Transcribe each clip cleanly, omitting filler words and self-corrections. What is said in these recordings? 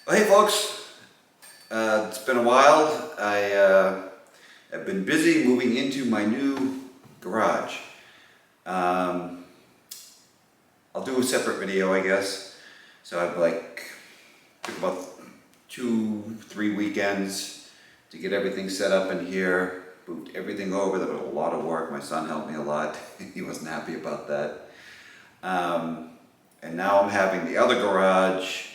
Well, hey folks, it's been a while. Have been busy moving into my new garage. I'll do a separate video, I guess. So I've took about 2-3 weekends to get everything set up in here, moved everything over. There was a lot of work. My son helped me a lot. He wasn't happy about that. And now I'm having the other garage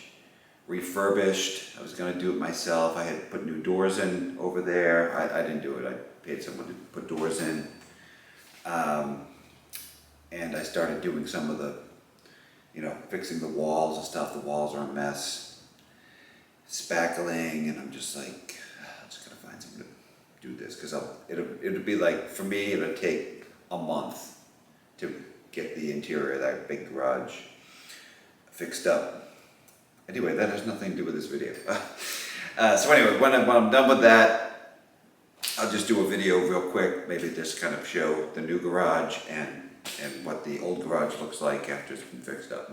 refurbished. I was going to do it myself. I had put new doors in over there. I didn't do it. I paid someone to put doors in. And I started doing some of the, fixing the walls and stuff. The walls are a mess. Spackling, and I'm just like, I'm just going to find someone to do this, because it'll be like, for me, it'll take a month to get the interior of that big garage fixed up. Anyway, that has nothing to do with this video. So anyway, when I'm done with that, I'll just do a video real quick, maybe just kind of show the new garage and what the old garage looks like after it's been fixed up.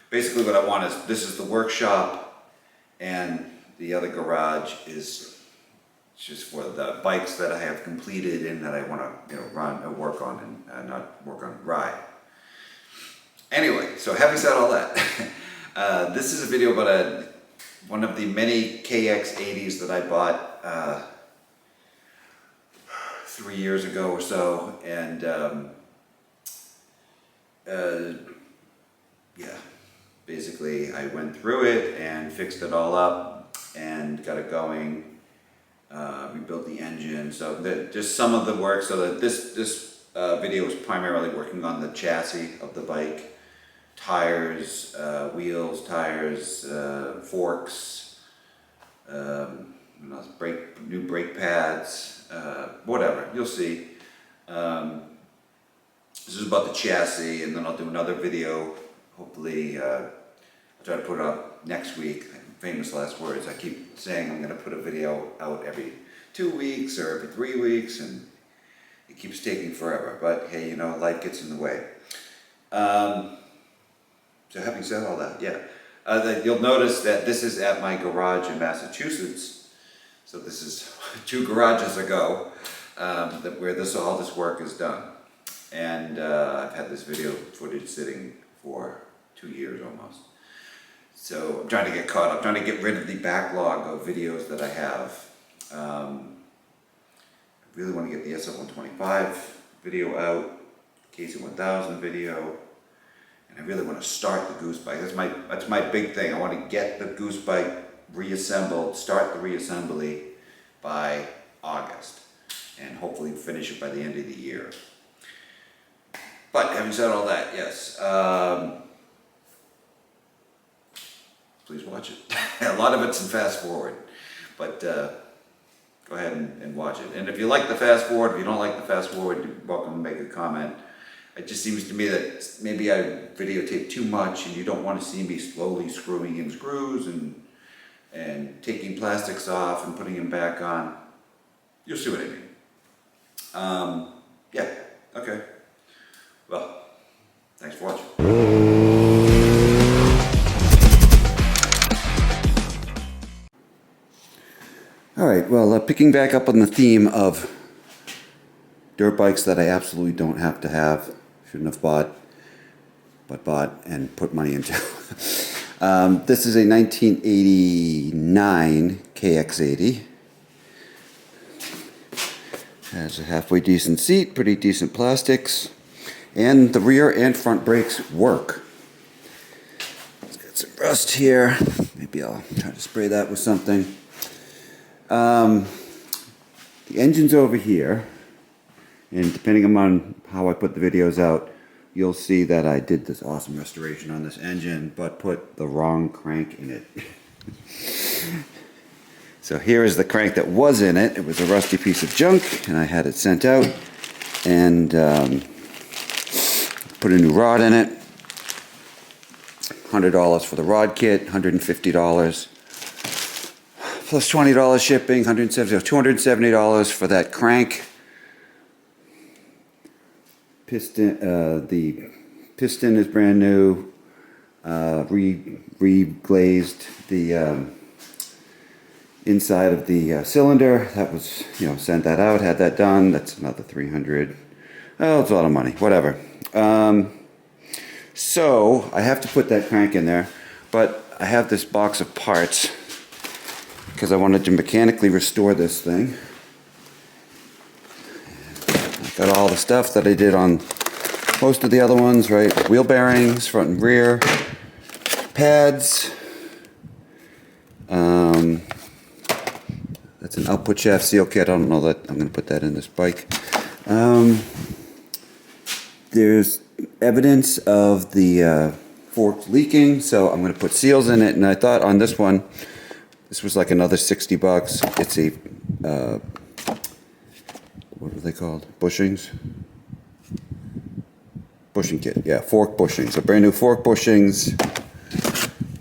Basically what I want is, this is the workshop, and the other garage is just for the bikes that I have completed and that I want to run and work on, and not work on, ride. Anyway, so having said all that, this is a video about one of the many KX80s that I bought 3 years ago or so, and basically I went through it and fixed it all up and got it going, rebuilt the engine. So just some of the work. So that this video is primarily working on the chassis of the bike. Tires, wheels, tires, forks, new brake pads, whatever, you'll see. This is about the chassis, and then I'll do another video, hopefully. I'll try to put it up next week. Famous last words. I keep saying I'm going to put a video out every 2 weeks or every 3 weeks, and it keeps taking forever, but hey, life gets in the way. So having said all that, you'll notice that this is at my garage in Massachusetts. So this is 2 garages ago where all this work is done. And I've had this video footage sitting for 2 years almost. So I'm trying to get caught up, trying to get rid of the backlog of videos that I have. I really want to get the SF125 video out, KX80 video. I really want to start the Goose bike. That's my big thing. I want to get the Goose bike reassembled, start the reassembly by August, and hopefully finish it by the end of the year. But having said all that, yes, please watch it. A lot of it's in fast forward, but go ahead and watch it. And if you like the fast forward, if you don't like the fast forward, you're welcome to make a comment. It just seems to me that maybe I videotape too much, and you don't want to see me slowly screwing in screws and taking plastics off and putting them back on. You'll see what I mean. Okay. Well, thanks for watching. Alright, well, picking back up on the theme of dirt bikes that I absolutely don't have to have, shouldn't have bought, but bought and put money into. This is a 1989 KX80. Has a halfway decent seat, pretty decent plastics, and the rear and front brakes work. It's got some rust here. Maybe I'll try to spray that with something. The engine's over here. And depending on how I put the videos out, you'll see that I did this awesome restoration on this engine, but put the wrong crank in it. So here is the crank that was in it. It was a rusty piece of junk, and I had it sent out, and put a new rod in it. $100 for the rod kit, $150 plus $20 shipping, $270 for that crank. Piston, the piston is brand new. re-glazed the inside of the cylinder. That was, sent that out, had that done. That's another 300. Oh, it's a lot of money, whatever. So I have to put that crank in there, but I have this box of parts because I wanted to mechanically restore this thing. I got all the stuff that I did on most of the other ones, right? Wheel bearings, front and rear, pads. That's an output shaft seal kit. I don't know that I'm going to put that in this bike. There's evidence of the forks leaking, so I'm going to put seals in it. And I thought on this one, this was like another $60. It's a what are they called? Bushings? Bushing kit, yeah, fork bushings. So brand new fork bushings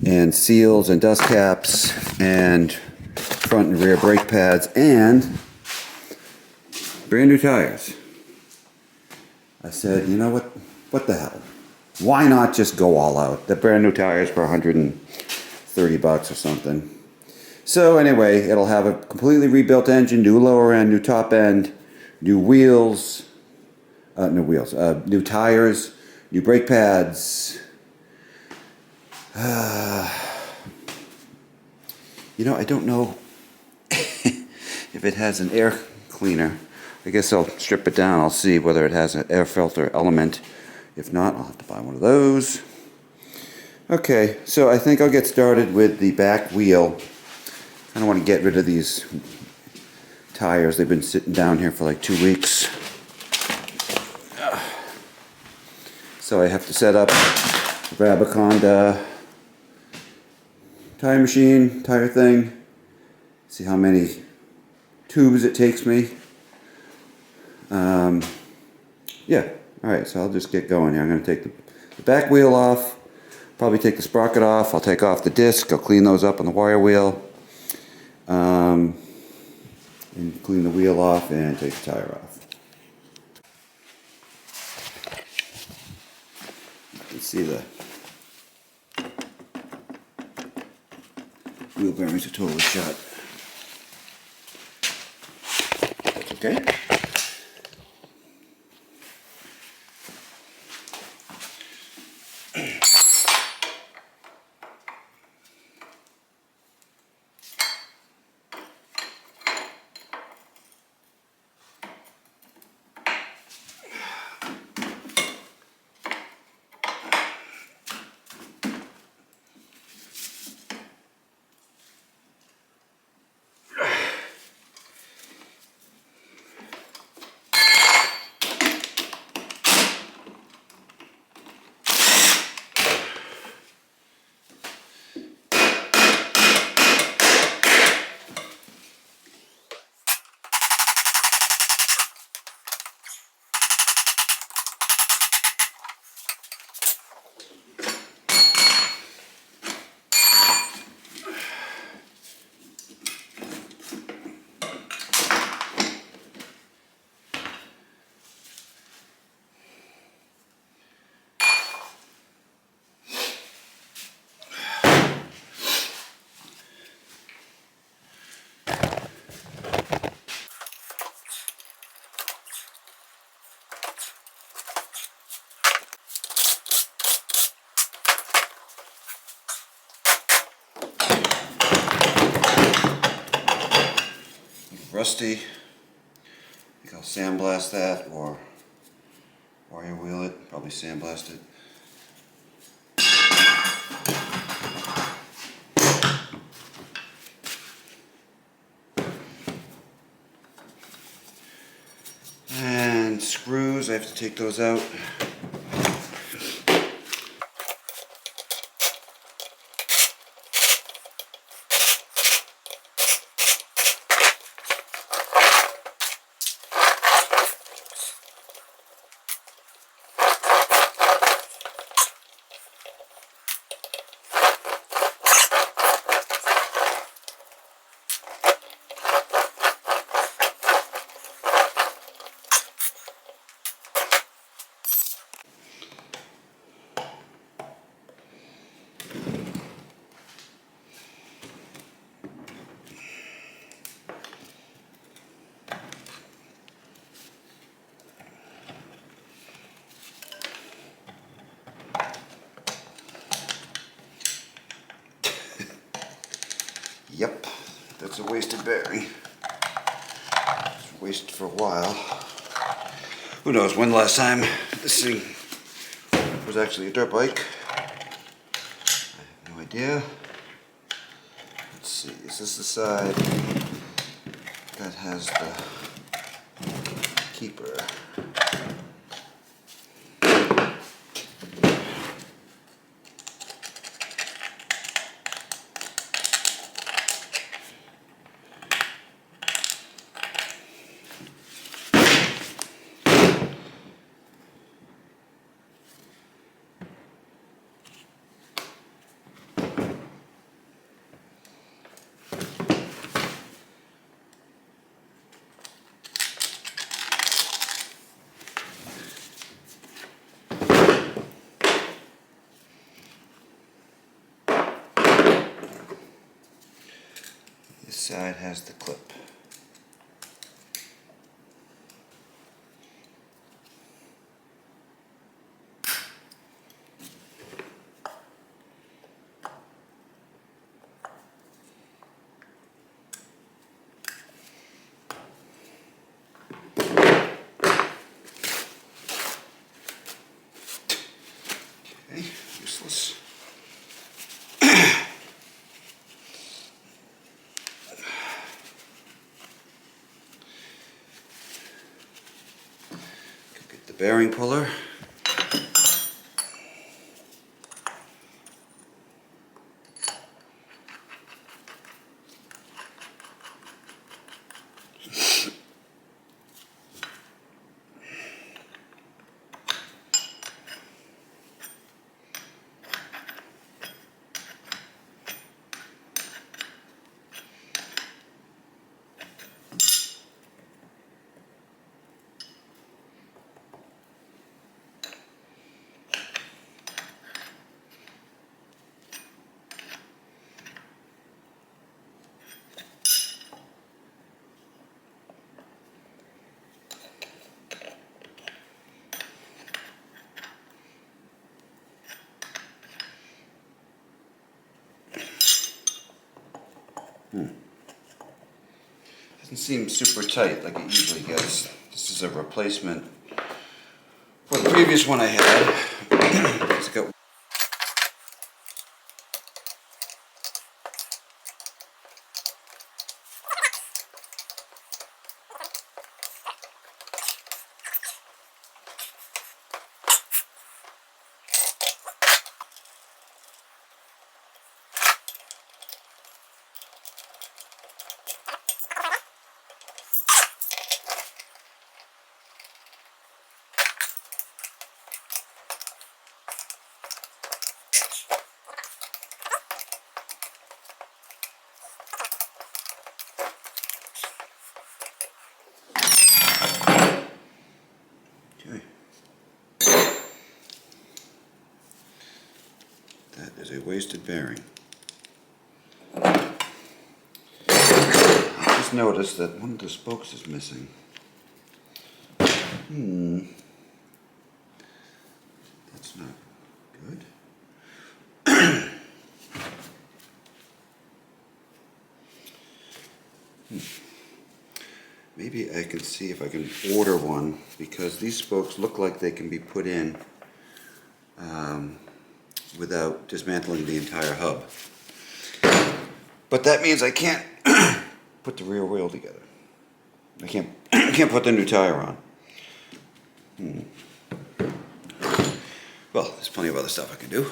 and seals and dust caps and front and rear brake pads and brand new tires. I said, you know what the hell? Why not just go all out? The brand new tires for $130 or something. So anyway, it'll have a completely rebuilt engine, new lower end, new top end, new wheels, new tires, new brake pads. I don't know if it has an air cleaner. I guess I'll strip it down. I'll see whether it has an air filter element. If not, I'll have to buy one of those. Okay, so I think I'll get started with the back wheel. I don't want to get rid of these tires. They've been sitting down here for like 2 weeks. So I have to set up a Rabaconda tire machine, tire thing. See how many tubes it takes me. Yeah, alright, so I'll just get going here. I'm going to take the back wheel off, probably take the sprocket off, I'll take off the disc, I'll clean those up on the wire wheel, and clean the wheel off and take the tire off. You can see the wheel bearings are totally shut. That's okay. Rusty. I think I'll sandblast that or wire wheel it, probably sandblast it. And screws, I have to take those out. It's a wasted bearing. It's wasted for a while. Who knows when the last time this thing was actually a dirt bike? I have no idea. Let's see, is this the side that has the keeper? This side has the clip. Okay, useless. Get the bearing puller. Doesn't seem super tight like it usually gets. This is a replacement for the previous one I had. It's got okay. That is a wasted bearing. I just noticed that one of the spokes is missing. That's not good. Maybe I can see if I can order one, because these spokes look like they can be put in without dismantling the entire hub. But that means I can't put the rear wheel together. I can't put the new tire on. Well, there's plenty of other stuff I can do.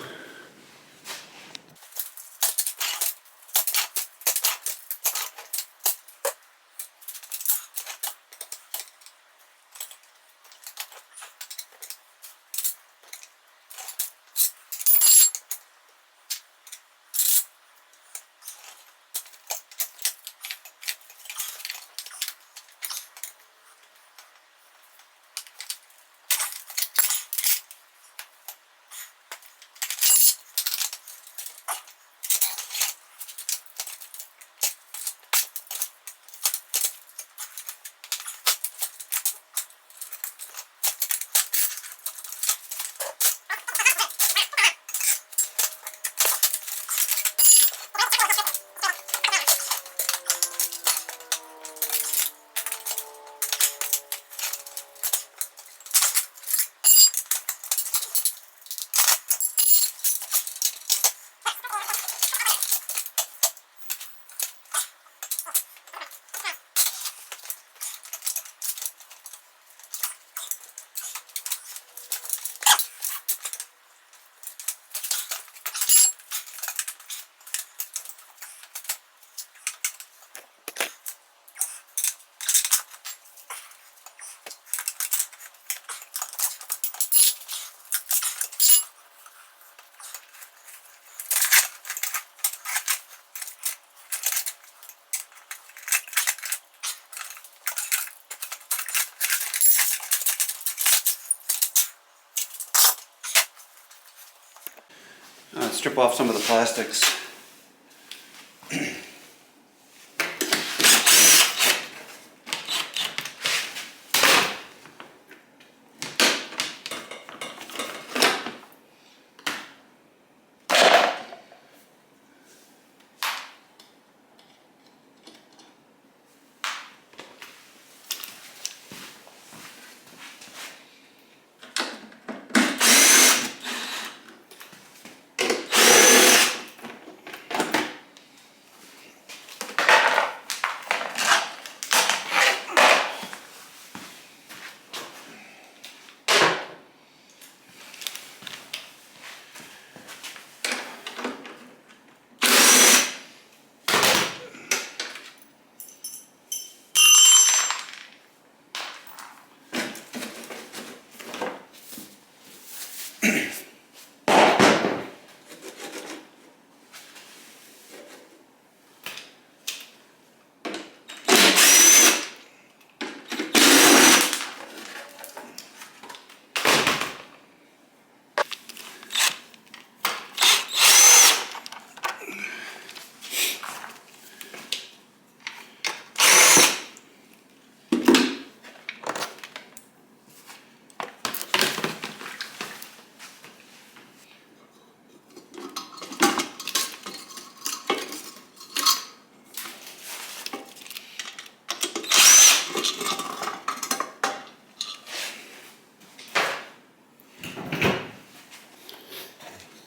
Strip off some of the plastics.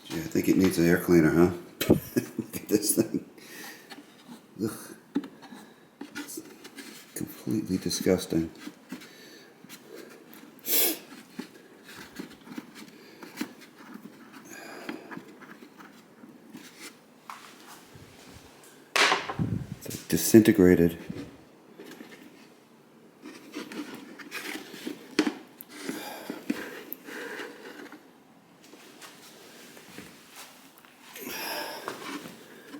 I think it needs an air cleaner, huh? Look at this thing. Ugh. It's completely disgusting. It's like disintegrated.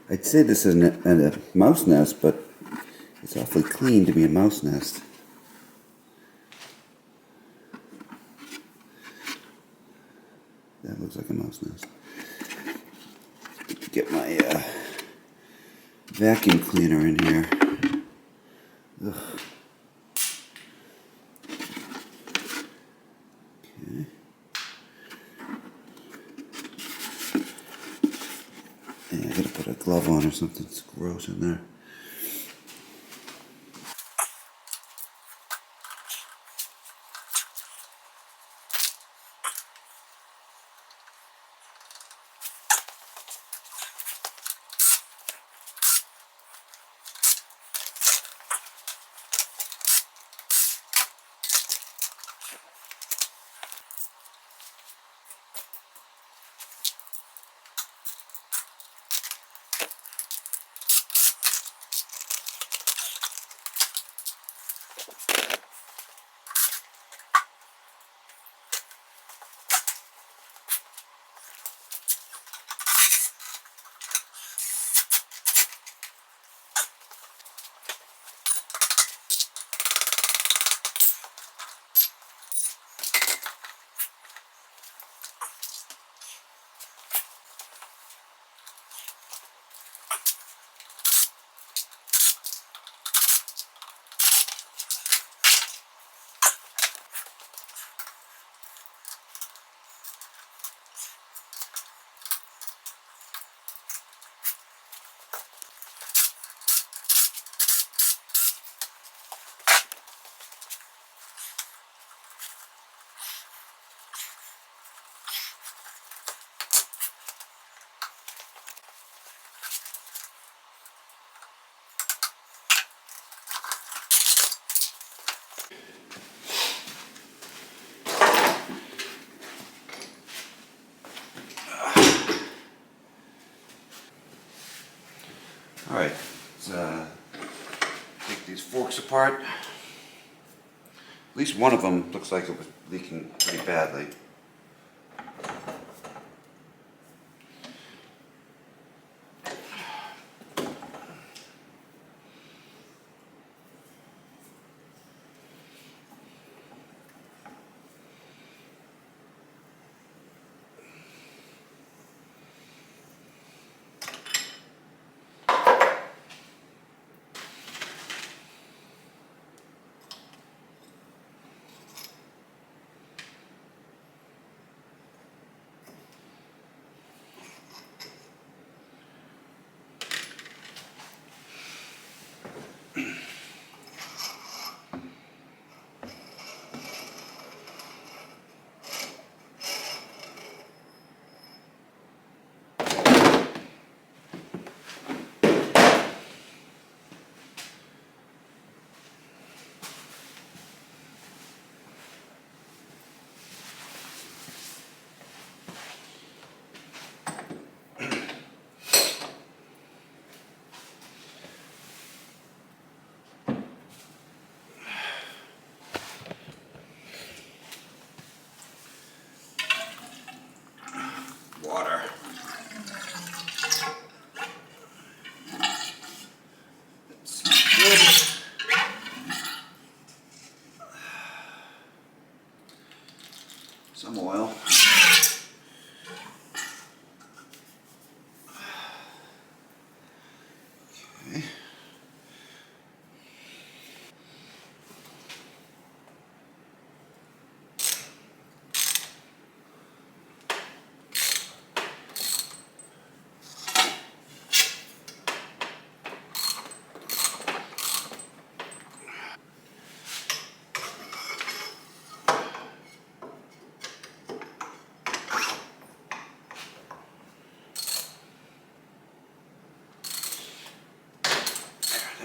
I'd say this is a mouse nest, but it's awfully clean to be a mouse nest. That looks like a mouse nest. Get my vacuum cleaner in here. Ugh. Okay. Yeah, I gotta put a glove on or something. It's gross in there. Alright, let's take these forks apart. At least one of them looks like it was leaking pretty badly.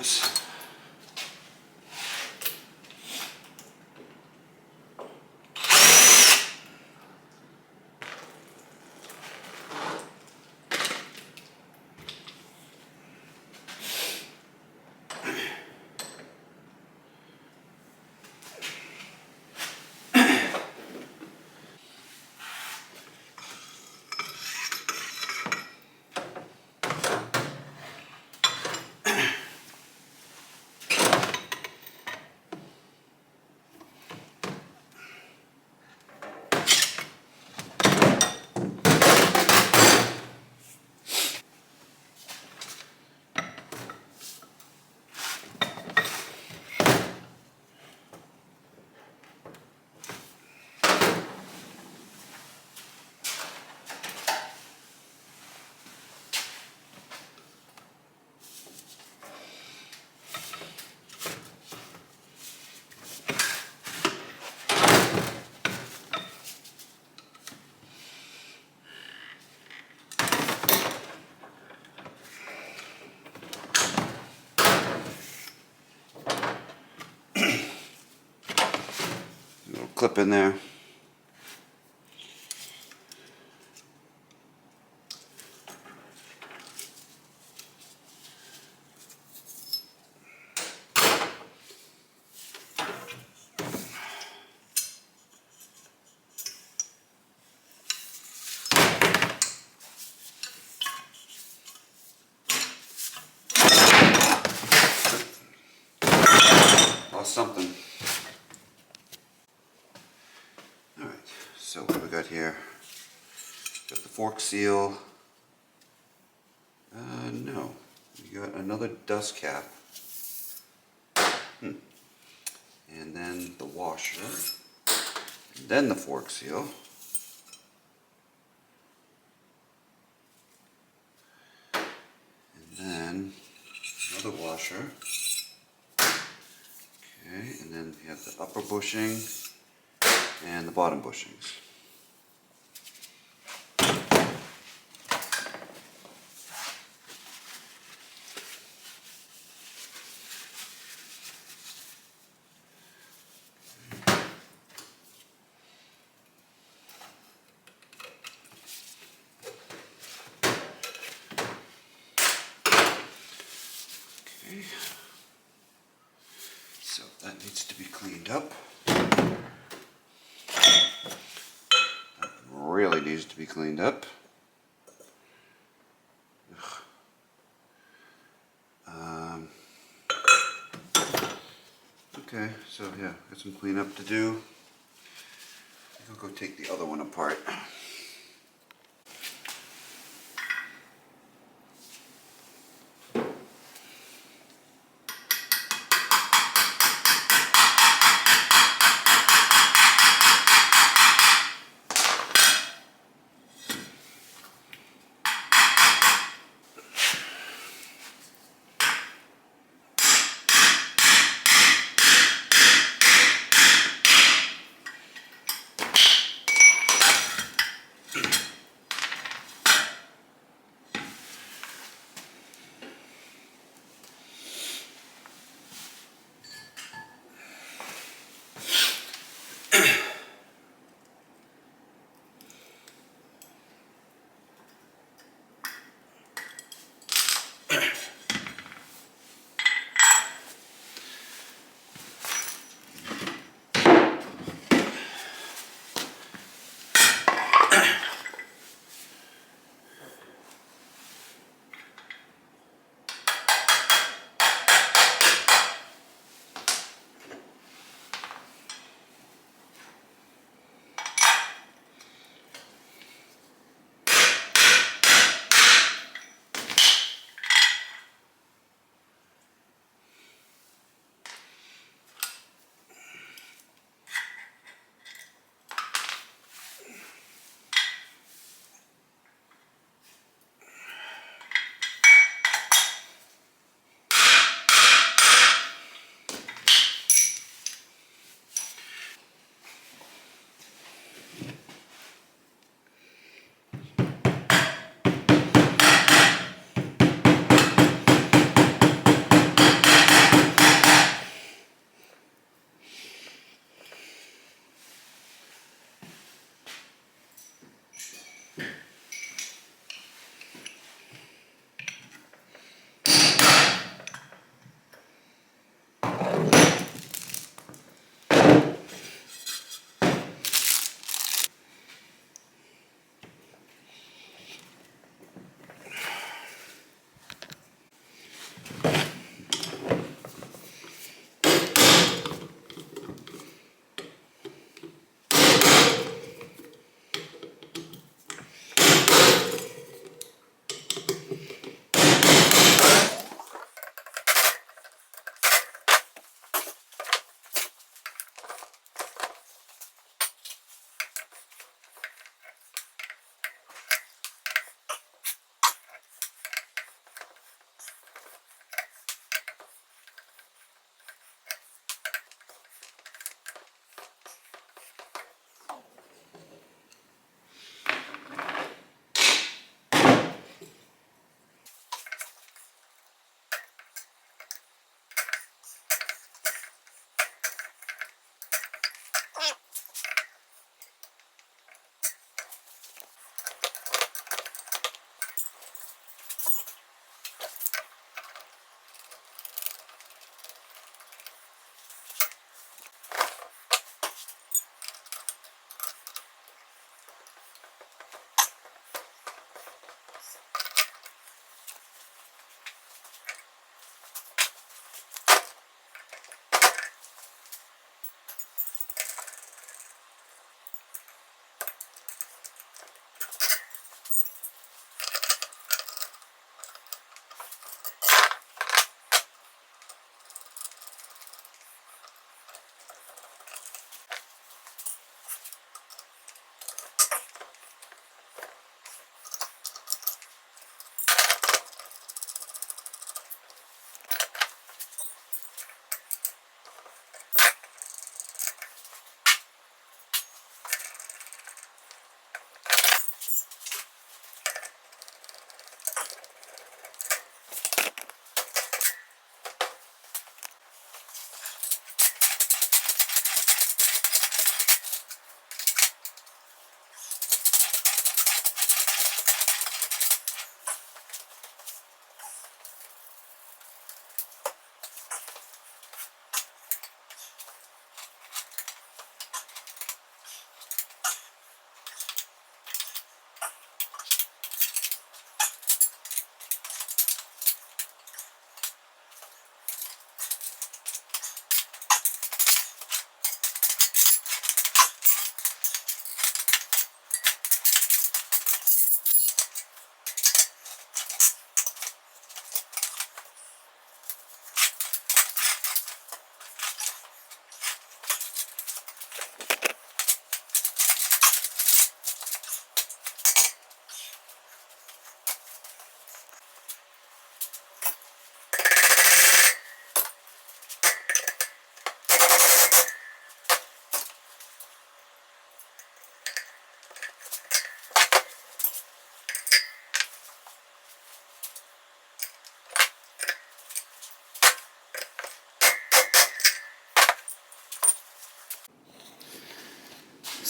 is. Little clip in there. Lost something. Alright, so what do we got here? Got the fork seal. No. We got another dust cap. And then the washer. And then the fork seal. And then another washer. Okay, and then we have the upper bushing and the bottom bushings. Okay. So that needs to be cleaned up. That really needs to be cleaned up. Okay, so yeah, got some cleanup to do. I'll go take the other one apart.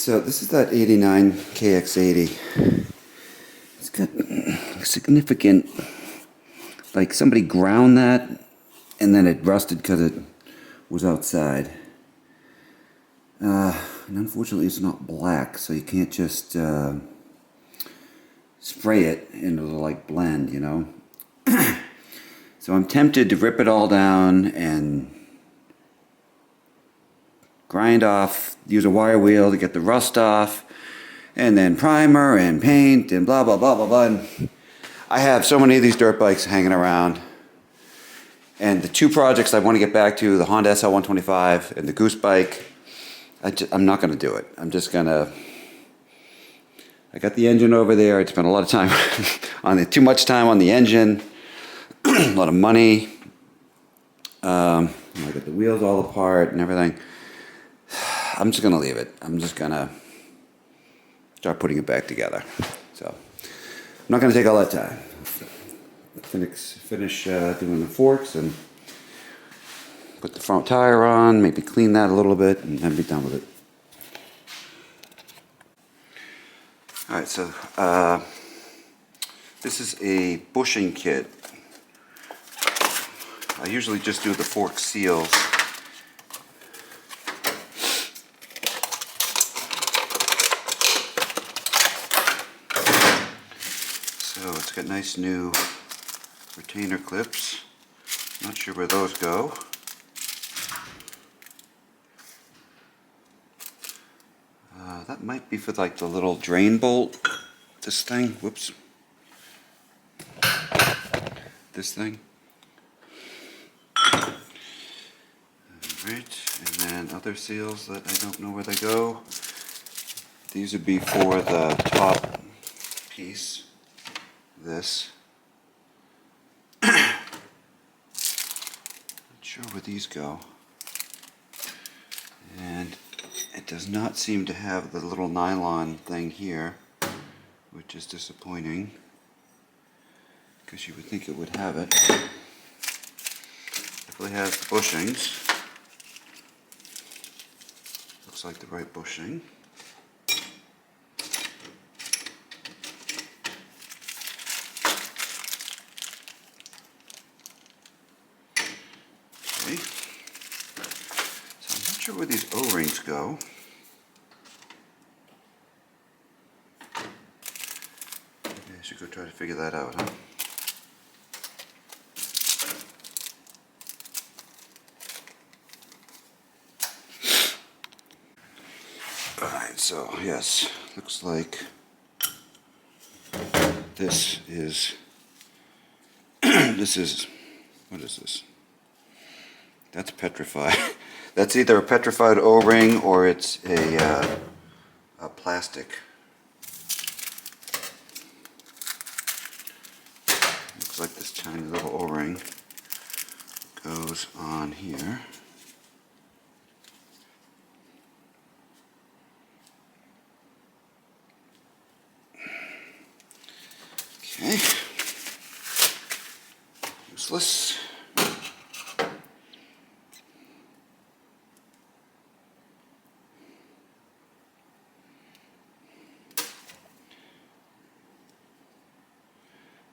So this is that 89 KX80. It's got significant, like somebody ground that and then it rusted because it was outside. And unfortunately it's not black, so you can't just spray it and it'll like blend, you know. So I'm tempted to rip it all down and grind off, use a wire wheel to get the rust off, and then primer and paint and blah blah blah blah blah. And I have so many of these dirt bikes hanging around, and the two projects I want to get back to, the Honda SL125 and the Goose bike, I'm not going to do it. I'm just going to, I got the engine over there. I spent a lot of time on it, too much time on the engine, a lot of money. I got the wheels all apart and everything. I'm just going to leave it. I'm just going to start putting it back together. So I'm not going to take all that time. Finish doing the forks and put the front tire on, maybe clean that a little bit, and then be done with it. Alright, so this is a bushing kit. I usually just do the fork seals. So it's got nice new retainer clips. Not sure where those go. That might be for like the little drain bolt. This thing, whoops. This thing. Alright, and then other seals that I don't know where they go. These would be for the top piece. This. Not sure where these go. And it does not seem to have the little nylon thing here, which is disappointing, because you would think it would have it. Definitely has the bushings. Looks like the right bushing. Okay. So I'm not sure where these O-rings go. Maybe I should go try to figure that out, huh? Alright, so yes, looks like this is this is, what is this? That's petrified. That's either a petrified O-ring or it's a plastic. Looks like this tiny little O-ring goes on here. Okay. Useless.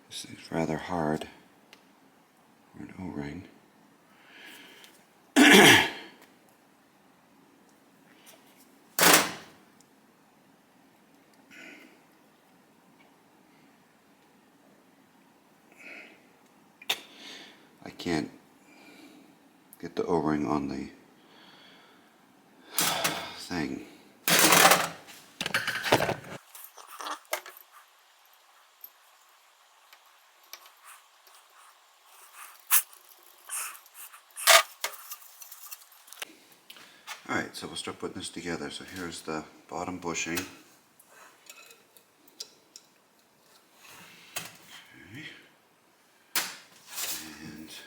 This thing's rather hard for an O-ring. I can't get the O-ring on the thing. Alright, so we'll start putting this together. So here's the bottom bushing. Okay. And so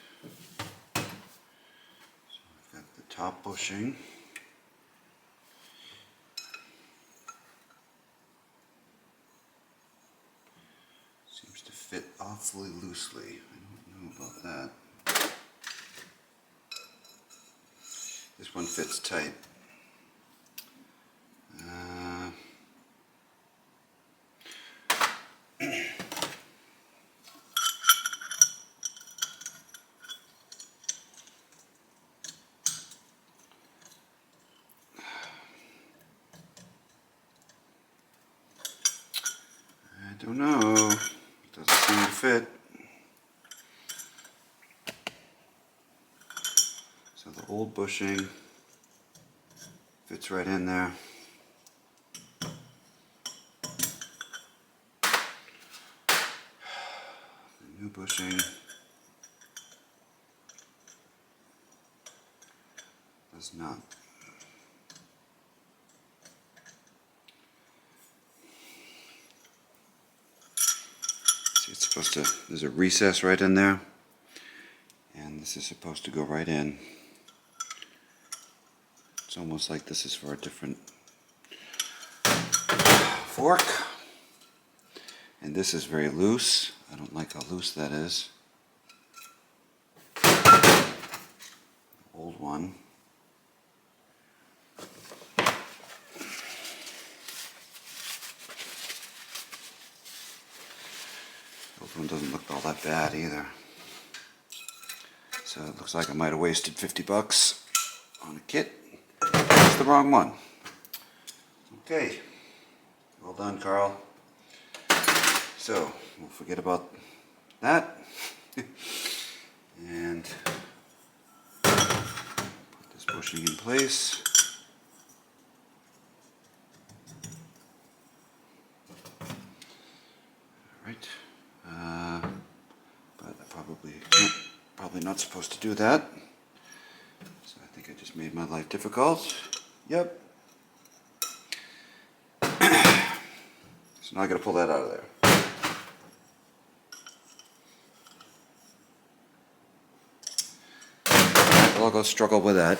I've got the top bushing. Seems to fit awfully loosely. I don't know about that. This one fits tight. I don't know. It doesn't seem to fit. So the old bushing fits right in there. The new bushing does not. See, it's supposed to, there's a recess right in there, and this is supposed to go right in. It's almost like this is for a different fork. And this is very loose. I don't like how loose that is. Old one. Old one doesn't look all that bad either. So it looks like I might have wasted 50 bucks on a kit. It's the wrong one. Okay. Well done, Carl. So we'll forget about that. And bushing in place. Right, but I probably not supposed to do that. So I think I just made my life difficult. Yep. So now I got to pull that out of there. I'll go struggle with that.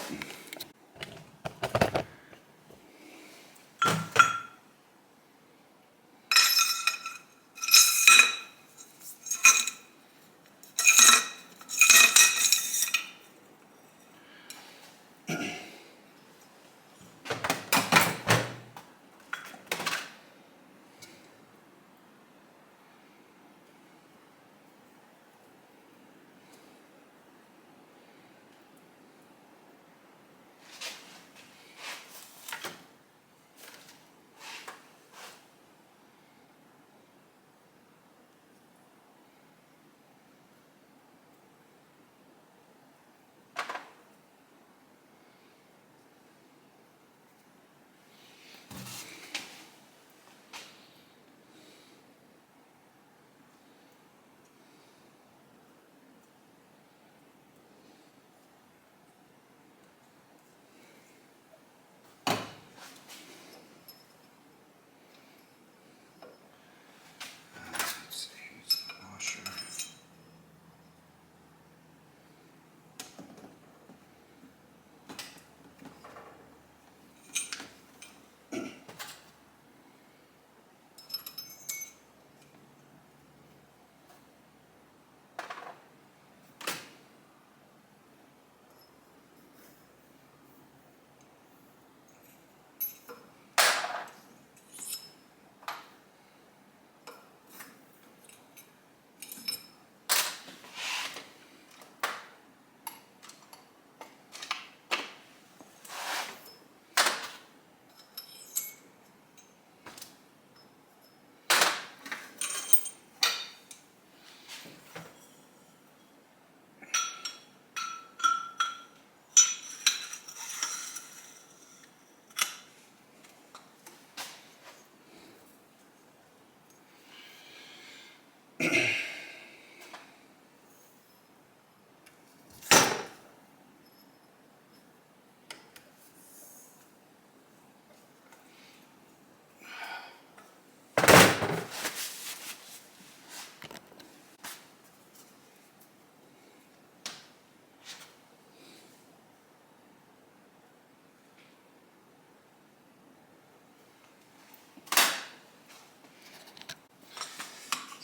Let's see, here's the washer.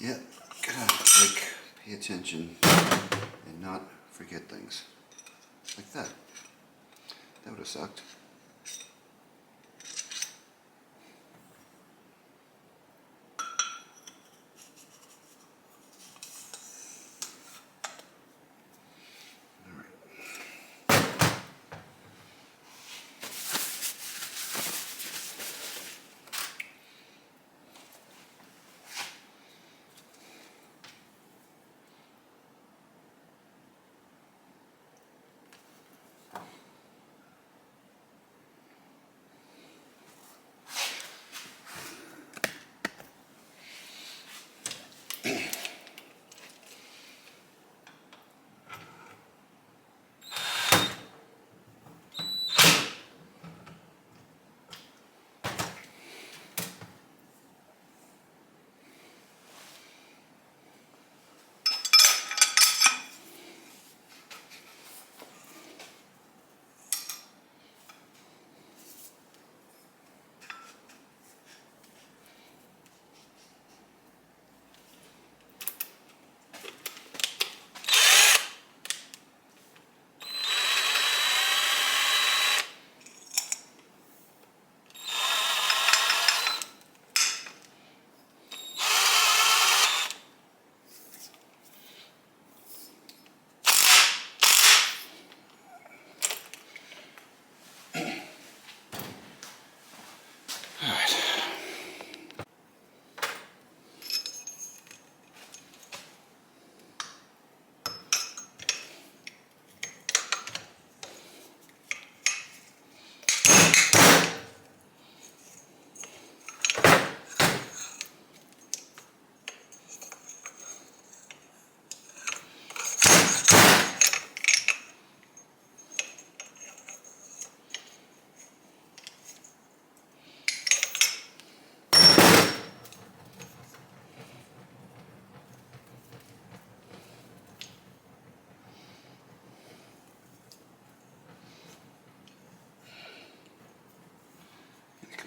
Yeah, gotta pay attention and not forget things. Like that. That would have sucked.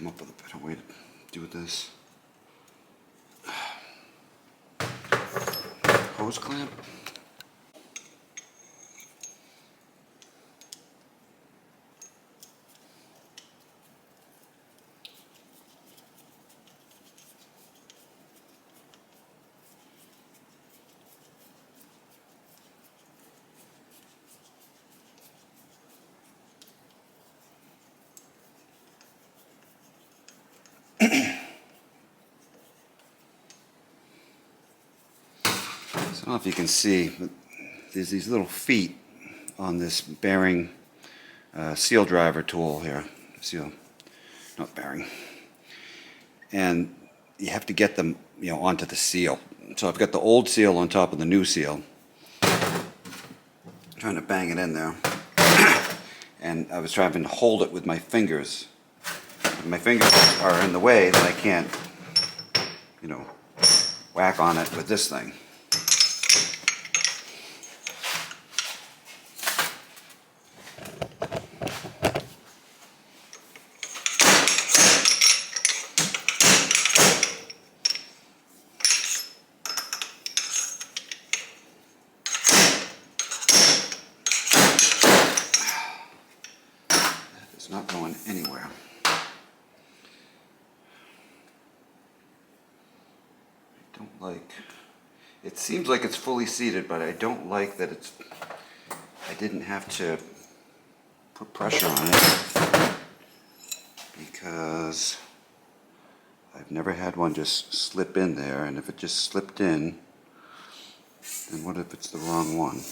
come up with a better way to do this. Hose clamp. I don't know if you can see, but there's these little feet on this bearing seal driver tool here. Seal, not bearing. And you have to get them, onto the seal. So I've got the old seal on top of the new seal. Trying to bang it in there. And I was trying to hold it with my fingers. If my fingers are in the way, then I can't, whack on it with this thing. It's not going anywhere. I don't like, it seems like it's fully seated, but I don't like that I didn't have to put pressure on it because I've never had one just slip in there, and if it just slipped in, then what if it's the wrong one?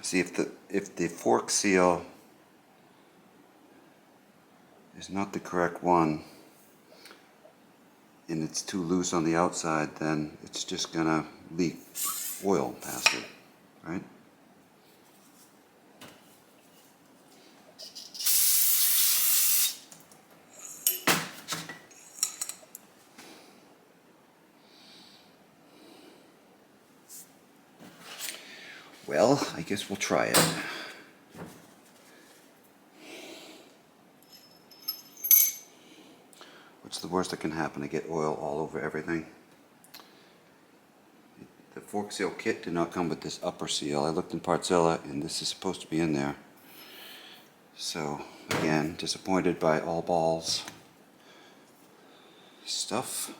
See if the fork seal is not the correct one and it's too loose on the outside, then it's just gonna leak oil past it, right? Well, I guess we'll try it. What's the worst that can happen? I get oil all over everything. The fork seal kit did not come with this upper seal. I looked in Partzilla and this is supposed to be in there. So, again, disappointed by all balls stuff.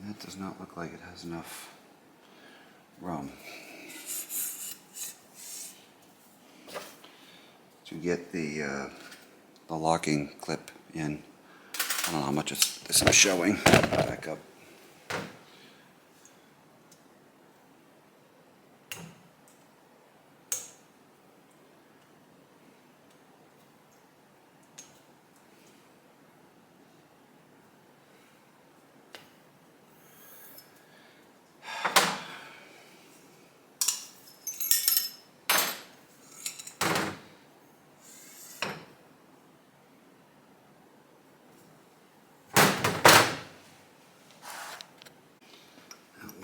That does not look like it has enough room to get the locking clip in. I don't know how much this is showing. Back up.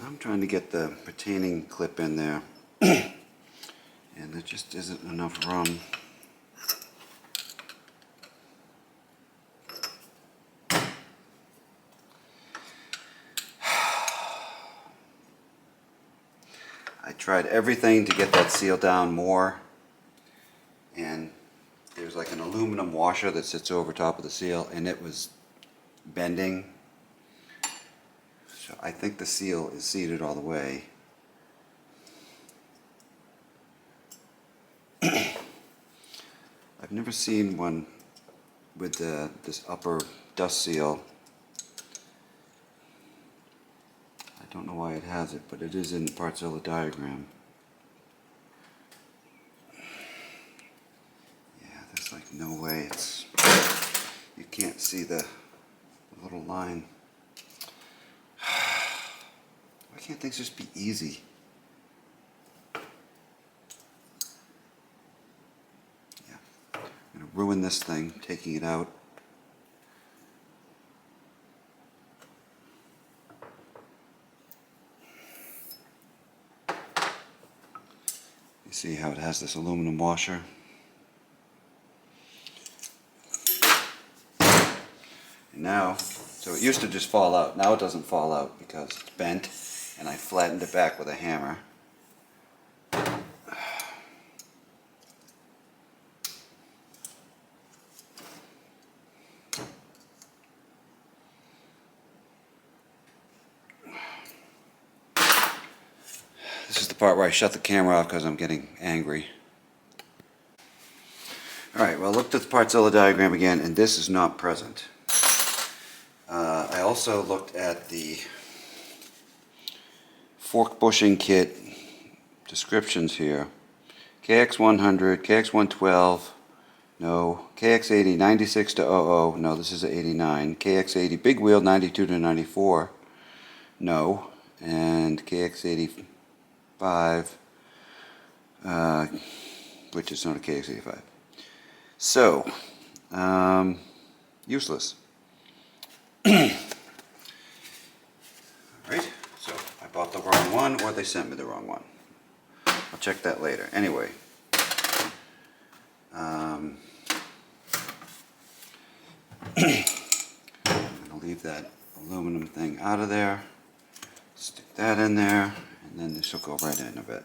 I'm trying to get the retaining clip in there, and there just isn't enough room. I tried everything to get that seal down more, and there's like an aluminum washer that sits over top of the seal, and it was bending. So I think the seal is seated all the way. I've never seen one with this upper dust seal. I don't know why it has it, but it is in the Partzilla diagram. Yeah, there's like no way you can't see the little line. can't things just be easy? Yeah, I'm gonna ruin this thing, taking it out. You see how it has this aluminum washer? And now, so it used to just fall out. Now it doesn't fall out because it's bent, and I flattened it back with a hammer. This is the part where I shut the camera off because I'm getting angry. Alright, well, I looked at the Partzilla diagram again, and this is not present. I also looked at the fork bushing kit descriptions here. KX100, KX112, no. KX80, 96 to 00, no, this is 89. KX80, big wheel, 92 to 94, no. And KX85, which is not a KX85. So, useless. Alright, so I bought the wrong one, or they sent me the wrong one. I'll check that later. Anyway, I'm going to leave that aluminum thing out of there, stick that in there, and then this will go right in a bit.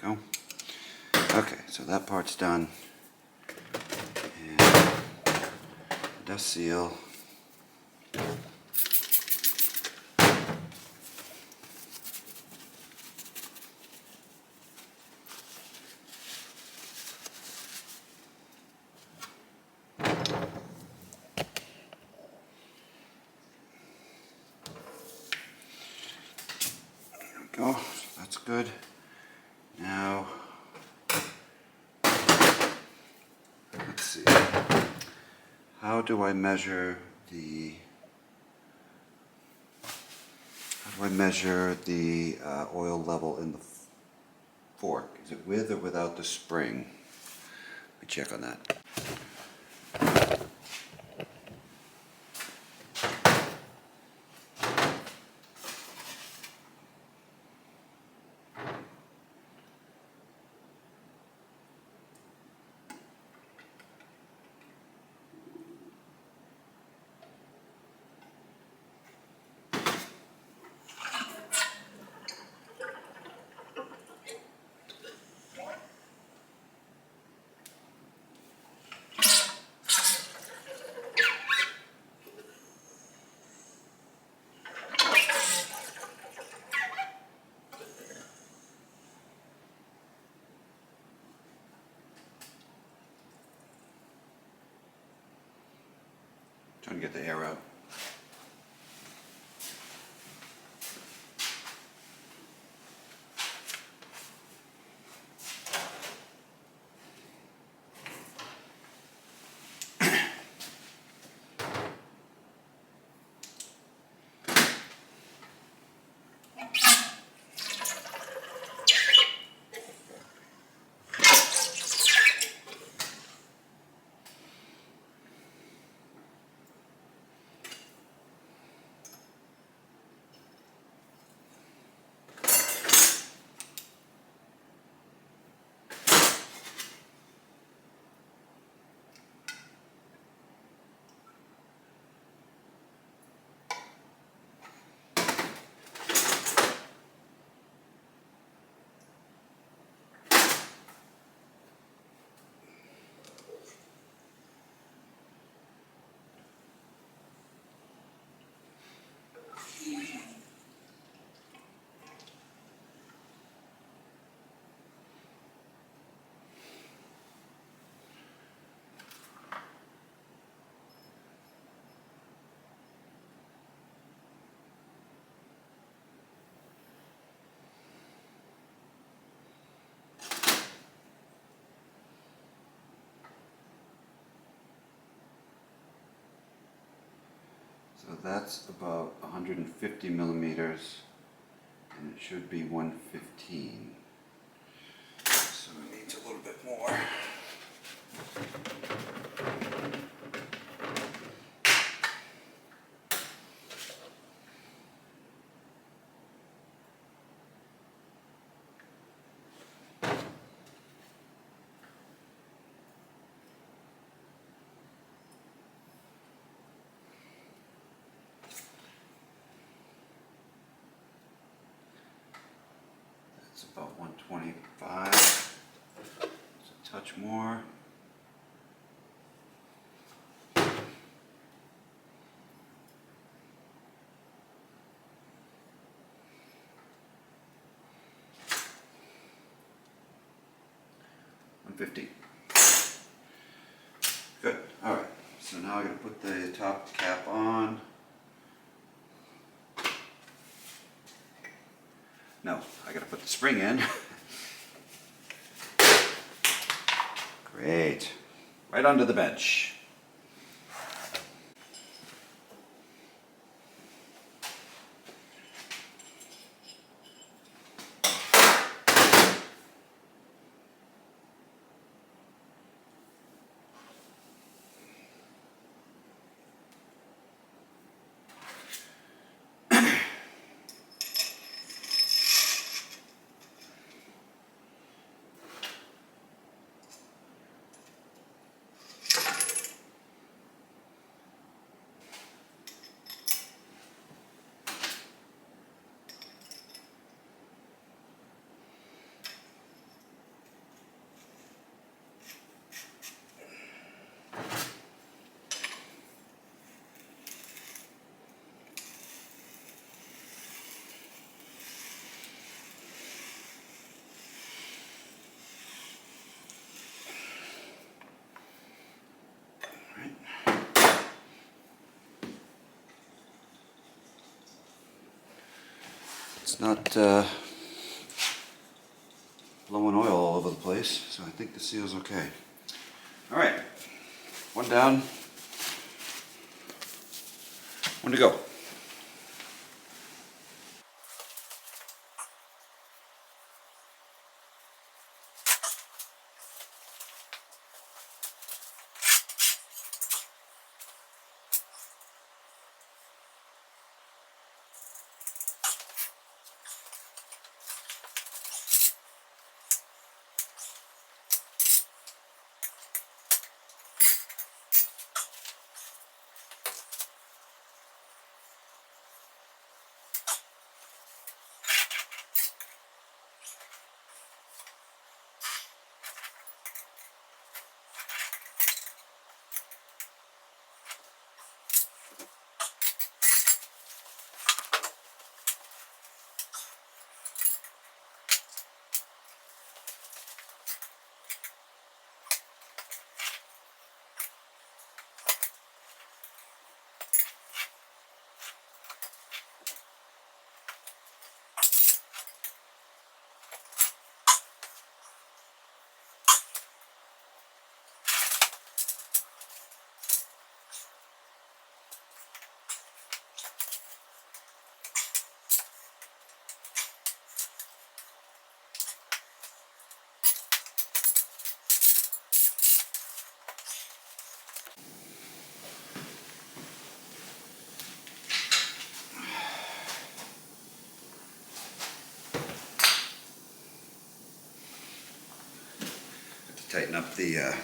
Go. Okay, so that part's done. And dust seal. There we go, so that's good. Now, let's see. How do I measure the oil level in the fork? Is it with or without the spring? Let me check on that. Trying to get the air out. So that's about 150 millimeters, and it should be 115. So it needs a little bit more. It's about 125. Just a touch more. $150. Good. All right. So now I got to put the top cap on. No, I got to put the spring in. Great. Right onto the bench. It's not blowing oil all over the place, so I think the seal's okay. All right, one down, one to go. Tighten up the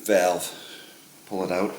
valve, pull it out.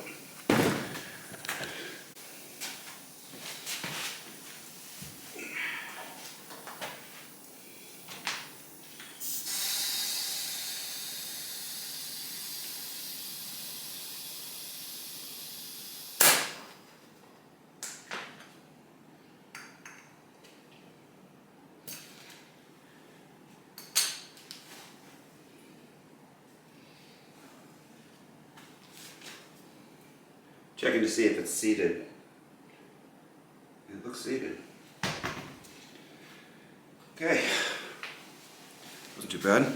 Checking to see if it's seated. It looks seated. Okay. Wasn't too bad.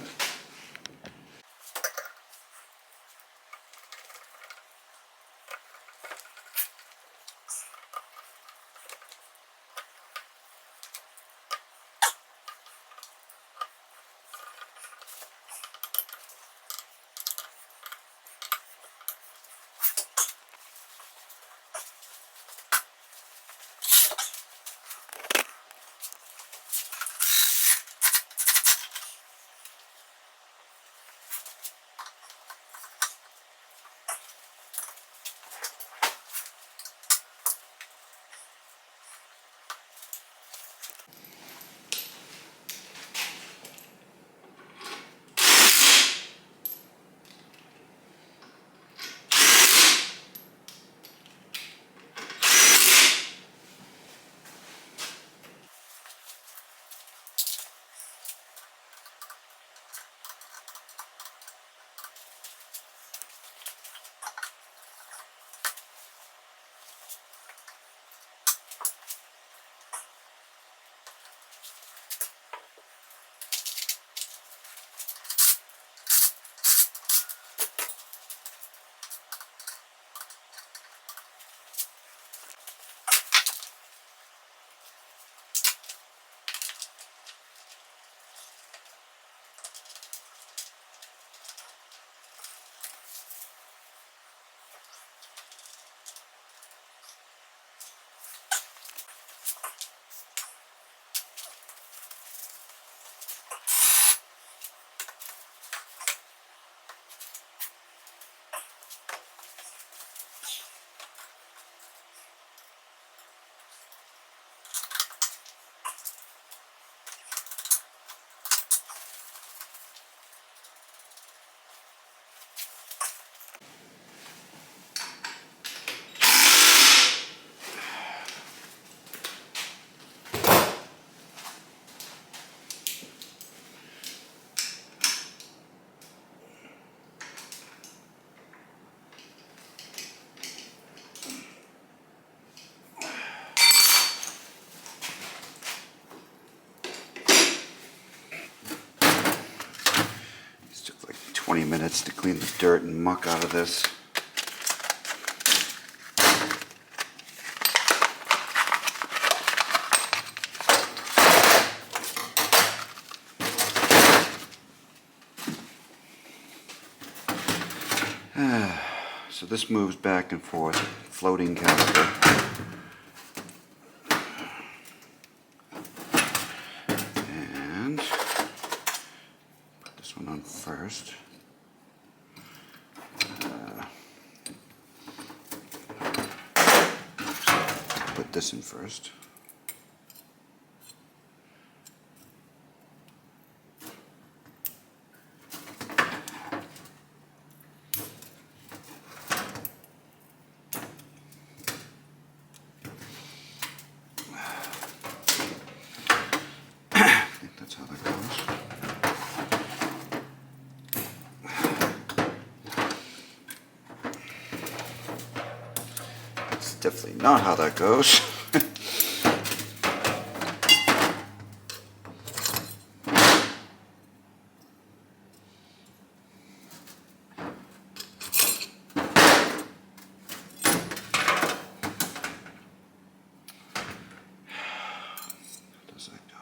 minutes to clean the dirt and muck out of this. So this moves back and forth, floating caliper. And put this one on first. Put this in first. That's how that goes. That's definitely not how that goes. How does that go?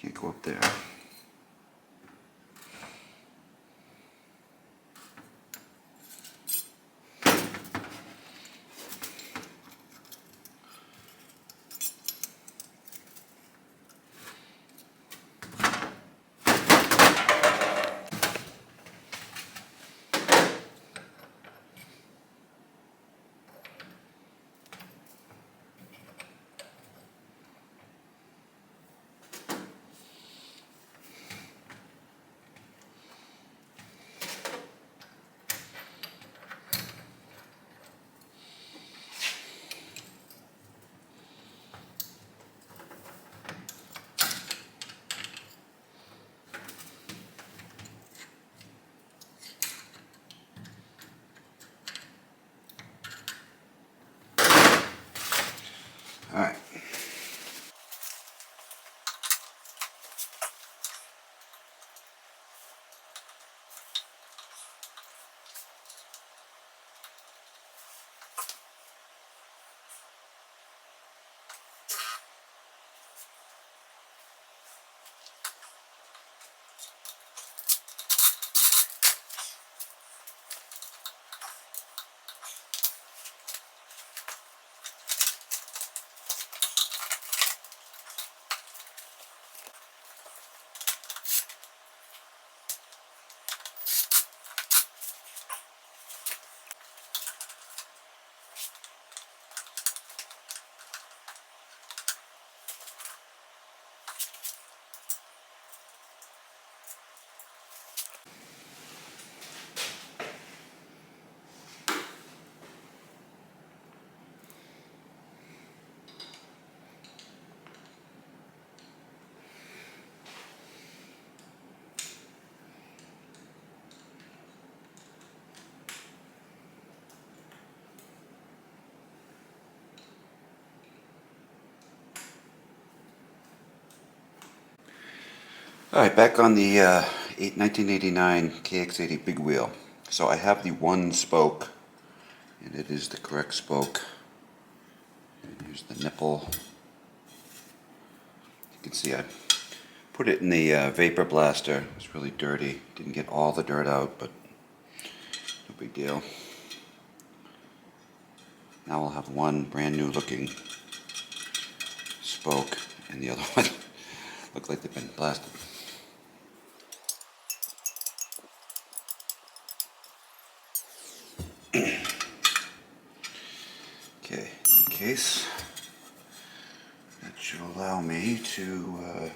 Can't go up there. All right. All right, back on the 1989 KX80 big wheel. So I have the one spoke, and it is the correct spoke. And here's the nipple. You can see I put it in the vapor blaster. It was really dirty. Didn't get all the dirt out, but no big deal. Now we'll have one brand new looking spoke, and the other one look like they've been blasted. Okay, in any case, that should allow me to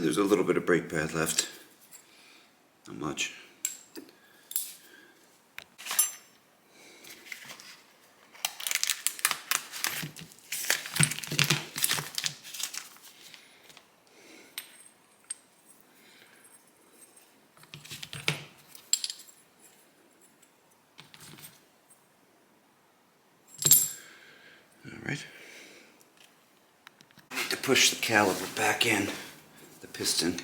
there's a little bit of brake pad left. Not much. Alright. Need to push the caliper back in, the piston.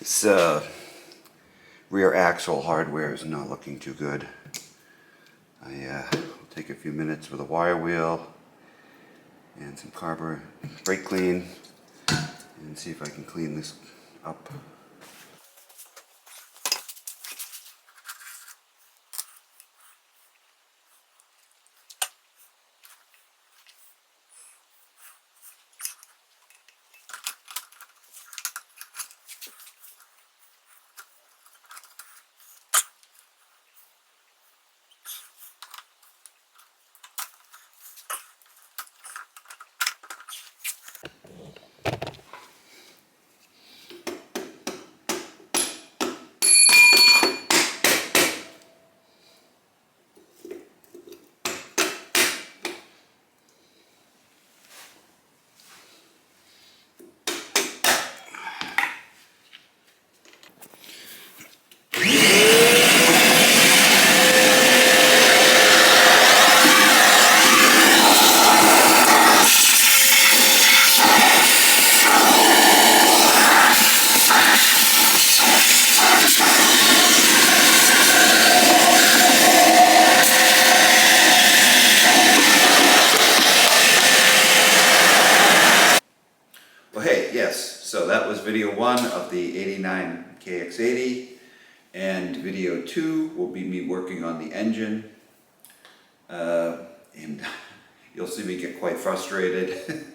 This rear axle hardware is not looking too good. I'll take a few minutes with a wire wheel and some carburetor brake clean and see if I can clean this up. So that was video 1 of the 89 KX80, and video 2 will be me working on the engine, and you'll see me get quite frustrated.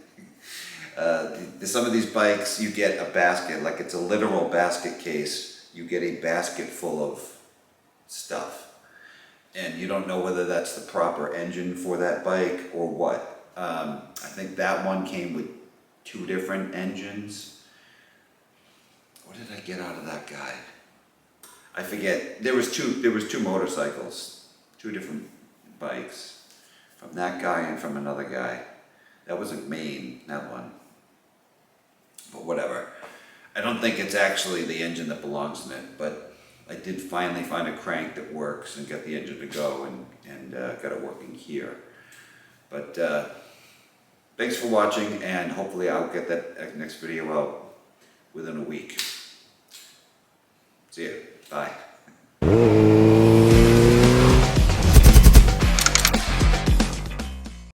Some of these bikes, you get a basket, like it's a literal basket case. You get a basket full of stuff, and you don't know whether that's the proper engine for that bike or what. I think that one came with 2 different engines. What did I get out of that guy? I forget. There was two motorcycles, 2 different bikes, from that guy and from another guy. That was in Maine, that one. But whatever. I don't think it's actually the engine that belongs in it, but I did finally find a crank that works and get the engine to go, and got it working here. But thanks for watching, and hopefully I'll get that next video out within a week. See ya. Bye.